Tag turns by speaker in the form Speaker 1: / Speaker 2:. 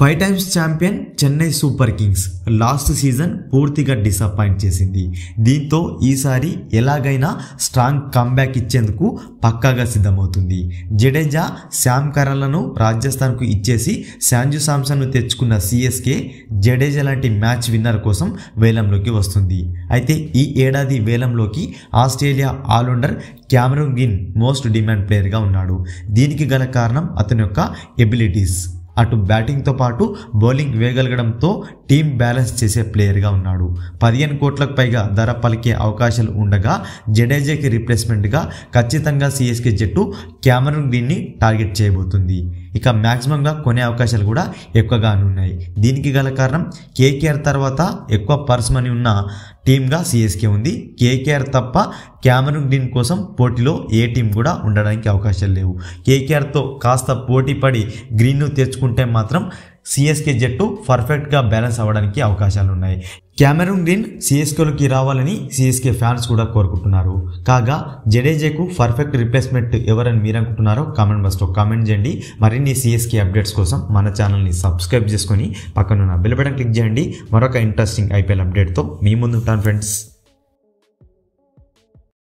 Speaker 1: 5 times champion Chennai super Kings last season పూర్తిగా disappoint చేసింది. దీంతో ఈసారి ఎలాగైనా స్ట్రాంగ్ కంబ్యాక్ ఇచ్చేందుకు పక్కాగా సిద్ధమవుతుంది. జడేజా, శామ్ కరన్లను రాజస్థాన్కు ఇచ్చేసి శాంజు శాంసన్ను తెచ్చుకున్న సిఎస్కే జడేజా లాంటి మ్యాచ్ విన్నర్ కోసం వేలంలోకి వస్తుంది. అయితే ఈ ఏడాది వేలంలోకి Australia allrounder Cameron Green most demand ప్లేయర్గా ఉన్నాడు. దీనికి గల కారణం అతని యొక్క ఎబిలిటీస్. అటు బ్యాటింగ్తో పాటు బౌలింగ్ వేయగలగడంతో టీం బ్యాలెన్స్ చేసే ప్లేయర్గా ఉన్నాడు. 15 కోట్లకు పైగా ధర పలికే అవకాశాలు ఉండగా జడేజాకి రిప్లేస్మెంట్గా ఖచ్చితంగా సిఎస్కే జట్టు క్యామరూన్ గ్రీన్ని టార్గెట్ చేయబోతుంది. ఇక మ్యాక్సిమంగా కొనే అవకాశాలు కూడా ఎక్కువగానే ఉన్నాయి. దీనికి గల కారణం కేకేఆర్ తర్వాత ఎక్కువ పర్స్ మనీ ఉన్న టీమ్గా సిఎస్కే ఉంది. కేకేఆర్ తప్ప క్యామరూన్ గ్రీన్ కోసం పోటీలో ఏ టీం కూడా ఉండడానికి అవకాశాలు లేవు. కేకేఆర్తో కాస్త పోటీ పడి గ్రీన్ను తెచ్చుకుంటే మాత్రం సిఎస్కే జట్టు పర్ఫెక్ట్గా బ్యాలెన్స్ అవ్వడానికి అవకాశాలు ఉన్నాయి. క్యామరూన్ గ్రీన్ సిఎస్కేలోకి రావాలని సిఎస్కే ఫ్యాన్స్ కూడా కోరుకుంటున్నారు. కాగా జడేజాకు పర్ఫెక్ట్ రిప్లేస్మెంట్ ఎవరని మీరు అనుకుంటున్నారో కామెంట్ బాక్స్లో కామెంట్ చేయండి. మరిన్ని సిఎస్కే అప్డేట్స్ కోసం మన ఛానల్ని సబ్స్క్రైబ్ చేసుకొని పక్కనున్న బెల్ బటన్ క్లిక్ చేయండి. మరొక ఇంట్రెస్టింగ్ ఐపీఎల్ అప్డేట్తో మీ ముందు ఉంటాను ఫ్రెండ్స్.